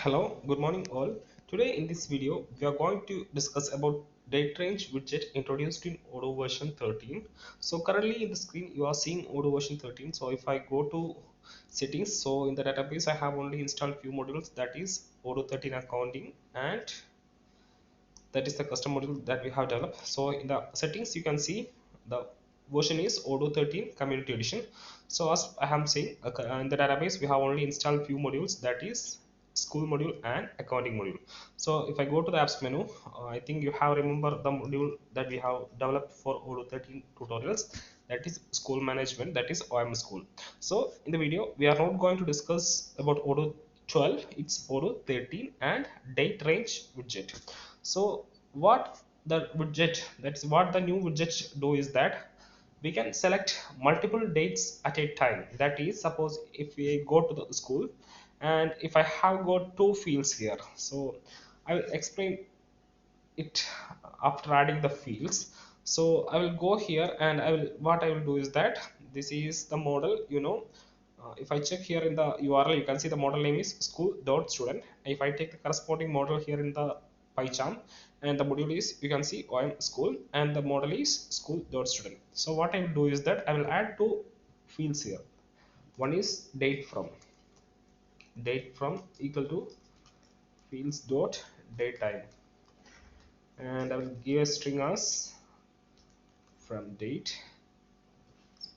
Hello, good morning all. Today in this video we are going to discuss about Daterange widget introduced in Odoo version 13. So currently in the screen you are seeing Odoo version 13. So if I go to settings, so in the database I have only installed few modules, that is Odoo13 accounting, and that is the custom module that we have developed. So in the settings you can see the version is Odoo13 community edition. So as I am saying, in the database we have only installed few modules, that is school module and accounting module. So if I go to the apps menu, I think you have remember the module that we have developed for Odoo13 tutorials, that is school management, that is OM school. So in the video we are not going to discuss about Odoo 12, it's Odoo 13 and Daterange widget. So what the widget, that's what the new widget do is that we can select multiple dates at a time. That is, suppose if we go to the school and if I have got two fields here, so I will explain it after adding the fields. So I will go here and what I will do is that this is the model, if I check here in the URL, you can see the model name is school.student. If I take the corresponding model here in the PyCharm, and the module is, you can see OM school, and the model is school.student. So what I will do is that I will add two fields here. One is date from equal to fields dot date time, and I will give a string as from date.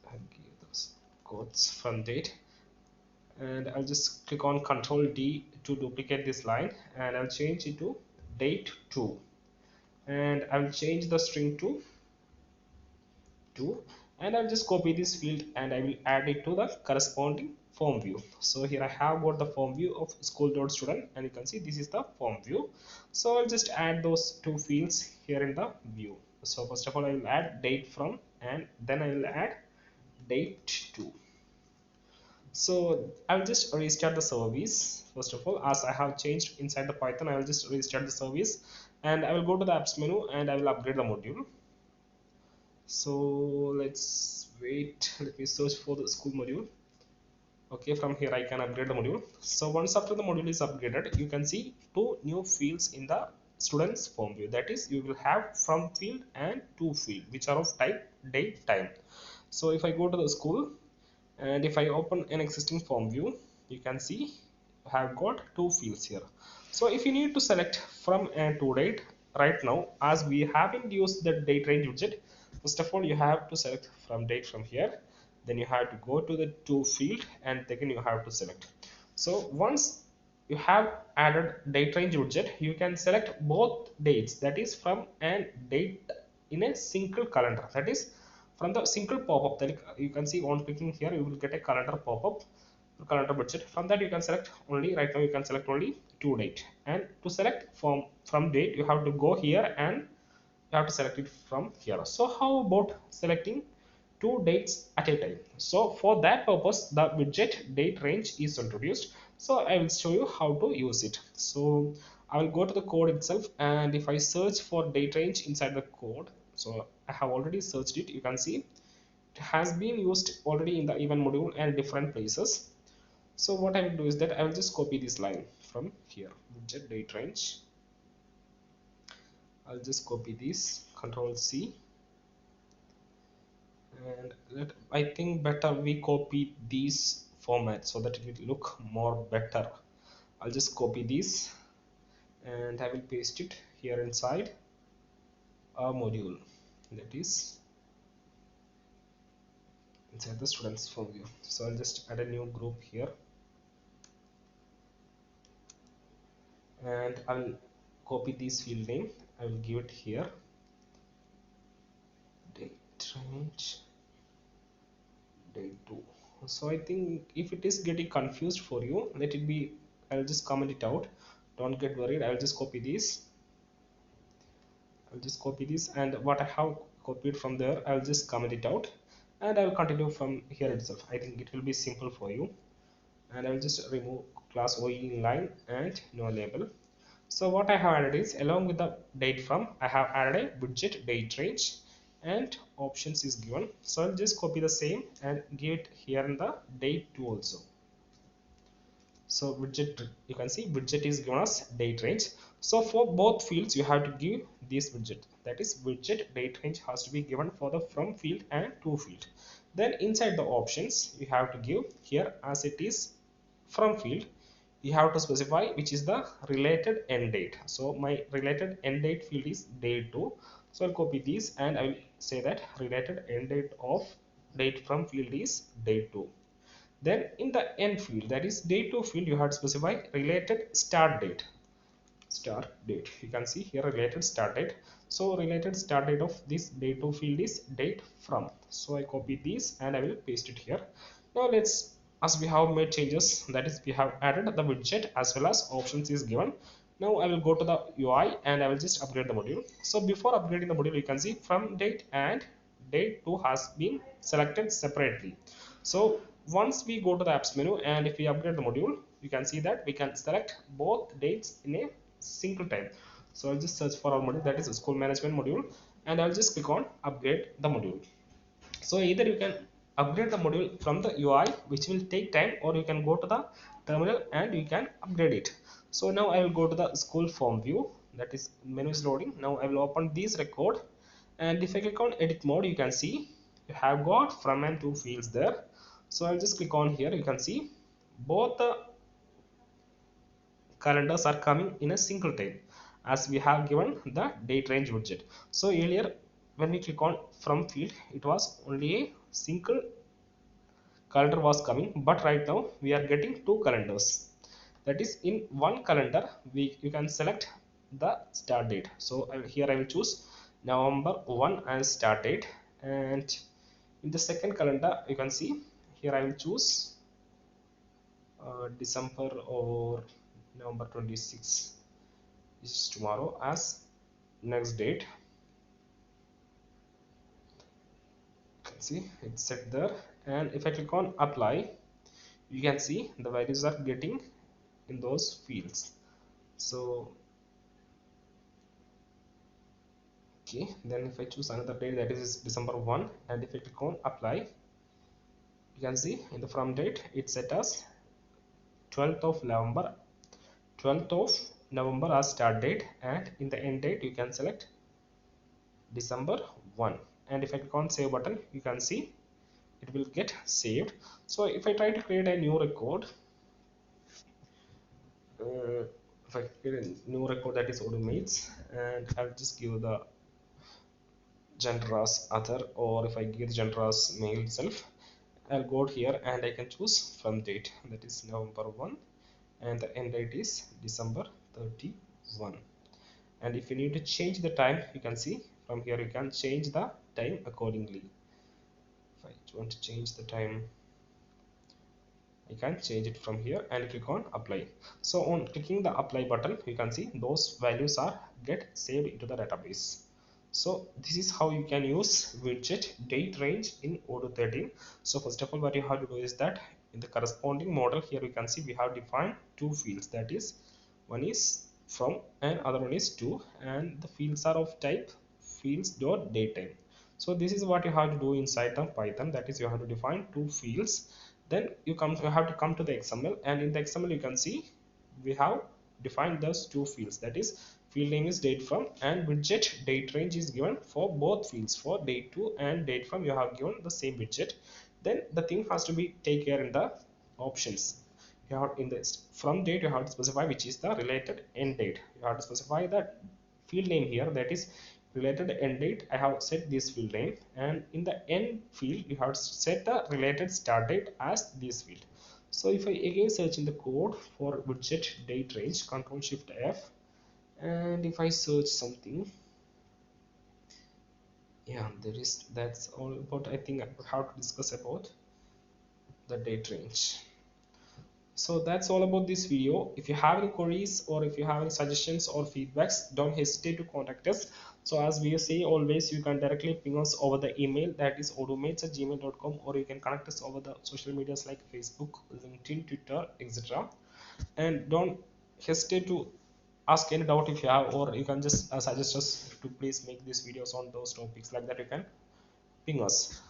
I'll give those quotes from date, and I'll just click on Control D to duplicate this line, and I'll change it to date 2, and I'll change the string to 2, and I'll just copy this field and I will add it to the corresponding form view. So here I have got the form view of school.student, and you can see this is the form view. So I'll just add those two fields here in the view. So first of all I will add date from, and then I will add date 2. So I'll just restart the service. First of all, as I have changed inside the Python, I will just restart the service, and I will go to the apps menu and I will upgrade the module. So let's wait, let me search for the school module. Okay, from here I can upgrade the module. So once after the module is upgraded, you can see two new fields in the students form view. That is, you will have from field and to field, which are of type date time. So if I go to the school and if I open an existing form view, you can see I have got two fields here. So if you need to select from and to date right now, as we haven't used the date range widget, first of all you have to select from date from here, then you have to go to the to field, and again you have to select. So once you have added date range widget, you can select both dates, that is from and date, in a single calendar. That is, from the single pop-up that you can see on clicking here, you will get a calendar pop-up, calendar budget. From that you can select only, right now you can select only to date, and to select from date you have to go here and you have to select it from here. So how about selecting two dates at a time? So for that purpose the widget date range is introduced. So I will show you how to use it. So I will go to the code itself, and if I search for date range inside the code, so I have already searched it, you can see it has been used already in the event module and different places. So what I will do is that I will just copy this line from here, widget date range. I'll just copy this, Control C, and I think better we copy these formats so that it will look more better. I'll just copy this and I will paste it here inside our module, that is inside the students form view. So I'll just add a new group here, and I'll copy this field name. I will give it here, date range date 2. So I think if it is getting confused for you, let it be, I'll just comment it out, don't get worried. I'll just copy this, and what I have copied from there, I'll just comment it out, and I'll continue from here itself. I think it will be simple for you, and I'll just remove class OE inline and no label. So what I have added is, along with the date from, I have added a widget date range, and options is given. So I'll just copy the same and give it here in the date 2 also. So widget, you can see widget is given as date range. So for both fields you have to give this widget, that is widget date range has to be given for the from field and to field. Then inside the options you have to give here, as it is from field, you have to specify which is the related end date. So my related end date field is day 2. So I'll copy these and I will say that related end date of date from field is day 2. Then in the end field, that is day 2 field, you have to specify related start date. Start date. You can see here related start date. So related start date of this day 2 field is date from. So I copy these and I will paste it here. Now let's, as we have made changes, that is we have added the widget as well as options is given. Now I will go to the UI and I will just upgrade the module. So before upgrading the module, you can see from date and date 2 has been selected separately. So once we go to the apps menu and if we upgrade the module, you can see that we can select both dates in a single time. So I'll just search for our module, that is school management module, and I'll just click on upgrade the module. So either you can upgrade the module from the UI, which will take time, or you can go to the terminal and you can upgrade it. So now I will go to the school form view, that is menu is loading. Now I will open this record, and if I click on edit mode, you can see you have got from and to fields there. So I'll just click on here, you can see both the calendars are coming in a single time as we have given the date range widget. So earlier when we click on from field, it was only a single calendar was coming, but right now we are getting two calendars. That is, in one calendar you can select the start date. So here I will choose November 1 as start date, and in the second calendar you can see here I will choose December or November 26, which is tomorrow, as next date. You can see it's set there, and if I click on apply, you can see the values are getting in those fields. So okay, then if I choose another date, that is December 1, and if I click on apply, you can see in the from date it's set as 12th of November, 12th of November as start date, and in the end date you can select December 1, and if I click on save button, you can see it will get saved. So if I try to create a new record, if I create a new record, that is Odoo mates, and I'll just give the gender as other, or if I give the gender as male itself, I'll go here and I can choose from date, that is November 1, and the end date is December 31. And if you need to change the time, you can see from here you can change the time accordingly. If I want to change the time, you can change it from here and click on apply. So on clicking the apply button, you can see those values are get saved into the database. So this is how you can use widget date range in Odoo 13. So first of all, what you have to do is that in the corresponding model here, you can see we have defined two fields, that is one is from and other one is to, and the fields are of type fields dot datetime. So this is what you have to do inside the Python, that is you have to define two fields. Then you have to come to the XML, and in the XML you can see we have defined those two fields, that is field name is date from, and widget date range is given for both fields. For date to and date from you have given the same widget. Then the thing has to be take care in the options. You have in the from date you have to specify which is the related end date. You have to specify that field name here, that is related end date. I have set this field name, and in the end field you have to set the related start date as this field. So if I again search in the code for widget date range, Control Shift F, and if I search something, yeah, that's all about, I think, how to discuss about the date range. So that's all about this video. If you have any queries or if you have any suggestions or feedbacks, don't hesitate to contact us. So as we say always, you can directly ping us over the email, that is odoomates@gmail.com, or you can connect us over the social medias like Facebook, LinkedIn, Twitter, etc. And don't hesitate to ask any doubt if you have, or you can just suggest us to please make these videos on those topics, like that you can ping us.